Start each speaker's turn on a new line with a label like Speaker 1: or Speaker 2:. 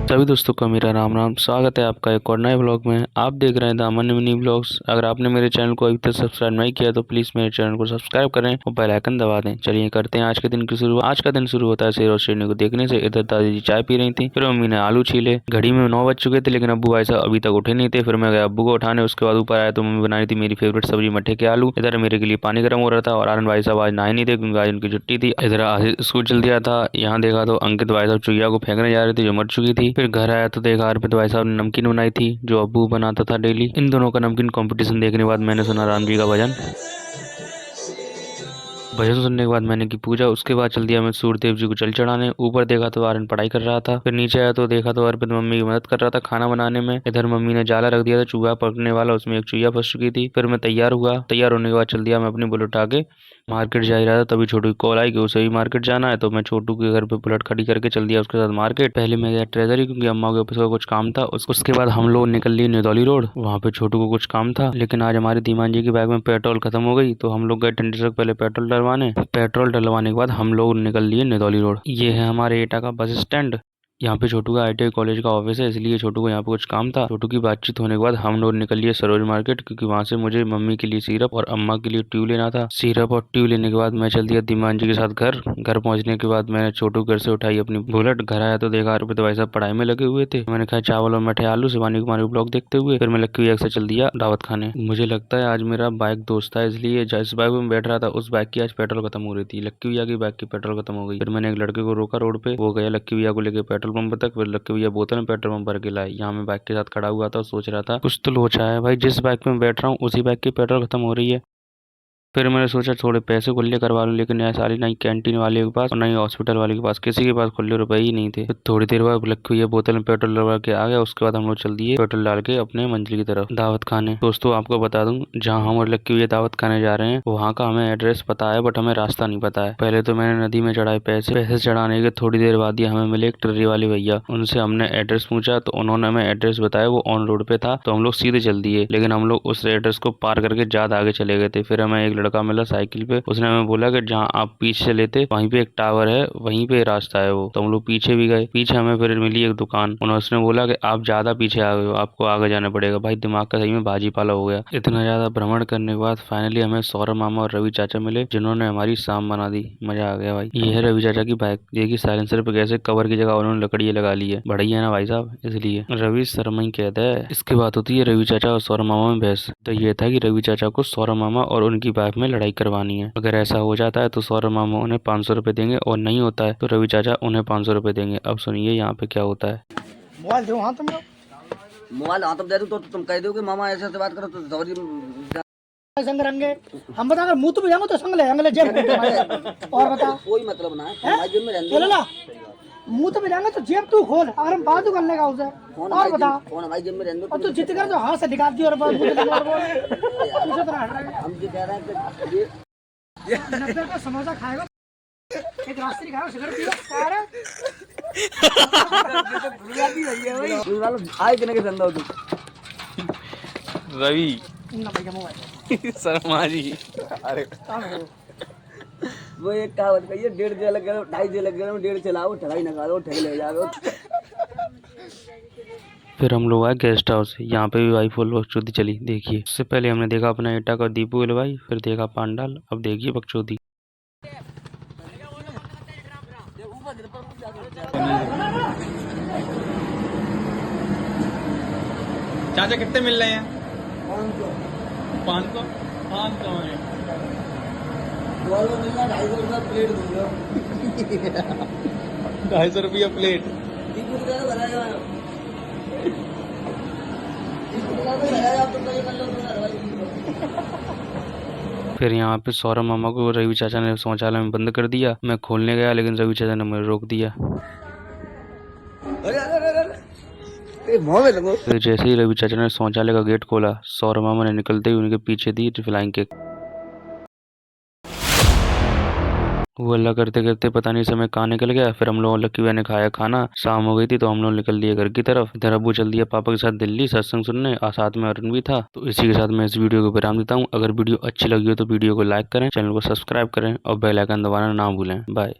Speaker 1: सभी दोस्तों का मेरा राम राम। स्वागत है आपका एक और नए ब्लॉग में। आप देख रहे हैं द अमन मिनी ब्लॉग्स। अगर आपने मेरे चैनल को अभी तक सब्सक्राइब नहीं किया तो प्लीज मेरे चैनल को सब्सक्राइब करें और बेल आइकन दबा दें। चलिए करते हैं आज के दिन की शुरुआत। आज का दिन शुरू होता है शेर और शेरनी को देखने से। इधर दादी जी चाय पी रही थी, फिर मम्मी ने आलू छीले। घड़ी में 9 बज चुके थे लेकिन अब्बू भाई साहब अभी तक उठे नहीं थे। फिर मैं गया अब्बू को उठाने। उसके बाद ऊपर आया तो मम्मी बना रही थी मेरी फेवरेट सब्जी मट्ठे के आलू। इधर मेरे के लिए पानी गर्म हो रहा था और आनंद भाई साहब आज नहाए नहीं थे क्योंकि आज उनकी छुट्टी थी। इधर स्कूल चल दिया था। यहाँ देखा तो अंकित भाई साहब चुईया को फेंकने जा रहे थे जो मर चुकी थी। फिर घर आया तो देखा अर्पित भाई साहब ने नमकीन बनाई थी जो अब्बू बनाता था डेली। इन दोनों का नमकीन कंपटीशन देखने के बाद मैंने सुना राम जी का भजन। भजन सुनने के बाद मैंने की पूजा। उसके बाद चल दिया मैं सूर्यदेव जी को जल चढ़ाने। ऊपर देखा तो आर्यन पढ़ाई कर रहा था। फिर नीचे आया तो देखा तो अर्पित मम्मी की मदद कर रहा था खाना बनाने में। इधर मम्मी ने जाला रख दिया था चूहा पकड़ने वाला, उसमें एक चूहा फंस चुकी थी। फिर मैं तैयार हुआ। तैयार होने के बाद चल दिया मैं अपनी बुलेट आगे मार्केट जा ही रहा था। तभी छोटू की कॉल आई कि उसे भी मार्केट जाना है। तो मैं छोटू के घर पे बुलेट खड़ी करके चल दिया उसके साथ मार्केट। पहले मैं गया ट्रेजरी क्योंकि अम्मा के ऑफिस का कुछ काम था। उसके बाद हम लोग निकल लिए निदौली रोड। वहाँ पे छोटू को कुछ काम था लेकिन आज हमारी धीमान जी की बैग में पेट्रोल खत्म हो गई तो हम लोग गए टंडी ट्रक पहले पेट्रोल डलवाने। पेट्रोल डलवाने के बाद हम लोग निकल लिए निदौली रोड। ये है हमारे एटा का बस स्टैंड। यहाँ पे छोटू का ITI कॉलेज का ऑफिस है इसलिए छोटू को यहाँ पे कुछ काम था। छोटू की बातचीत होने के बाद हम लोग निकल लिए सरोज मार्केट क्योंकि वहाँ से मुझे मम्मी के लिए सिरप और अम्मा के लिए ट्यूब लेना था। सिरप और ट्यूब लेने के बाद मैं चल दिया धीमान जी के साथ घर। घर पहुँचने के बाद मैंने छोटू घर से उठाई अपनी बुलेट। घर आया तो देखा अर्पित भाई साहब पढ़ाई में लगे हुए थे। मैंने खाया चावल और मठे आलू शिवानी कुमारी ब्लॉग देखते हुए। फिर मैं लक्की भैया से चल दिया दावत खाने। मुझे लगता है आज मेरा बाइक दोस्त था इसलिए जिस बाइक में बैठ रहा था उस बाइक की आज पेट्रोल खत्म हो रही थी। लक्की भैया की बाइक की पेट्रोल खत्म हो गई। फिर मैंने एक लड़के को रोका रोड पे, वो गया लक्की भैया को लेकर पेट्रोल पंप तक। फिर लक्की भैया बोतल में पेट्रोल पंप भर के लाए। यहाँ मैं बाइक के साथ खड़ा हुआ था और सोच रहा था कुछ तो लोचा है भाई, जिस बाइक में बैठ रहा हूँ उसी बाइक की पेट्रोल खत्म हो रही है। फिर मैंने सोचा थोड़े पैसे खुले करवा लूं लेकिन ऐसा नहीं कैंटीन वाले के पास और नहीं हॉस्पिटल वाले के पास, किसी के पास खुले रुपए ही नहीं थे। फिर थोड़ी देर बाद लक्की भैया बोतल में पेट्रोल डलवा के आ गया। उसके बाद हम लोग चल दिए पेट्रोल डाल के अपने मंजिल की तरफ दावत खाने। दोस्तों आपको बता दूं जहाँ हम और लक्की भैया दावत खाने जा रहे हैं वहाँ का हमें एड्रेस पता है बट हमें रास्ता नहीं पता है। पहले तो मैंने नदी में चढ़ाए पैसे चढ़ाने के थोड़ी देर बाद ही हमें मिले एक टर्री वाले भैया। उनसे हमने एड्रेस पूछा तो उन्होंने हमें एड्रेस बताया। वो ऑन रोड पे था तो हम लोग सीधे चल दिए लेकिन हम लोग उस एड्रेस को पार करके ज्यादा आगे चले गए थे। फिर हमें एक लड़का मिला साइकिल पे। उसने हमें बोला कि जहाँ आप पीछे चले थे वहीं पे एक टावर है, वहीं पे रास्ता है वो। तो हम लोग पीछे भी गए। पीछे हमें फिर मिली एक दुकान। उन्होंने बोला कि आप ज्यादा पीछे आ गए हो, आपको आगे जाना पड़ेगा। भाई दिमाग का सही में भाजी पाला हो गया। इतना ज्यादा भ्रमण करने के बाद फाइनली हमें सौरभ मामा और रवि चाचा मिले जिन्होंने हमारी शाम बना दी। मजा आ गया भाई। ये है रवि चाचा की बाइक। देखिए साइलेंसर पे कैसे कवर की जगह उन्होंने लकड़ी लगा ली है। बढ़िया है ना भाई साहब, इसलिए रवि शर्मा ही कहता है। इसके बाद होती है रवि चाचा और सौरभ मामा में बहस। तो ये था कि रवि चाचा को सौरभ मामा और उनकी बाइक में लड़ाई करवानी है। अगर ऐसा हो जाता है तो सौरभ मामा उन्हें 500 रुपए देंगे और नहीं होता है तो रवि चाचा उन्हें 500 रुपए देंगे। अब सुनिए यहाँ पे क्या होता है।
Speaker 2: मोबाइल दो हाँ तुम लोग। मोबाइल हाँ तुम दे दो तो तुम कह दो कि मामा ऐसे बात करो तो सॉरी संग रंगे। हम बता अगर मुंह तो जाऊंगा तो संग ले अंगले जेब और बता कोई मतलब ना है जेब में रहने ना। मुंह तो जाएंगे तो जेब तू खोल अगर हम बात करने का उसे और बता फोन हमारी जेब में रहने और तू जित कर जो हाथ से निकाल दी और हम जो कह रहे हैं कि समोसा खाएगा एक रास्ते खाएगा सिगरेट पियो आए किने के संदा हो तू
Speaker 1: रवि शर्मा जी। अरे
Speaker 2: वो एक कहावत कही है 1.5 जे लग गया 2.5 जे लग गया 1.5 चलाओ ठगाई ना करो ठग ले जाओ।
Speaker 1: फिर हम लोग आए गेस्ट हाउस। यहाँ पे भी भाई फुल बकचोदी चली। देखिए उससे पहले हमने देखा अपना एटा का दीपू हलवाई, फिर देखा पांडाल, अब देखिए बकचोदी।
Speaker 3: चाचा कितने मिल रहे हैं? 500 500 है। 250 रुपया प्लेट।
Speaker 1: फिर यहाँ पे सौरभ मामा को रवि चाचा ने शौचालय में बंद कर दिया। मैं खोलने गया लेकिन रवि चाचा ने मुझे रोक दिया। फिर जैसे ही रवि चाचा ने शौचालय का गेट खोला सौरभ मामा ने निकलते ही उनके पीछे दी फ्लाइंग किक। वो अल्लाह करते करते पता नहीं समय कहाँ निकल गया। फिर हम लोग लक्की भैया ने खाया खाना, शाम हो गई थी तो हम लोग निकल दिए घर की तरफ। इधर अब्बू चल दिया पापा के साथ दिल्ली सत्संग सुनने और साथ में अरुण भी था। तो इसी के साथ मैं इस वीडियो को विराम देता हूँ। अगर वीडियो अच्छी लगी हो तो वीडियो को लाइक करें, चैनल को सब्सक्राइब करें और बेल आइकन दबाना ना भूलें। बाय।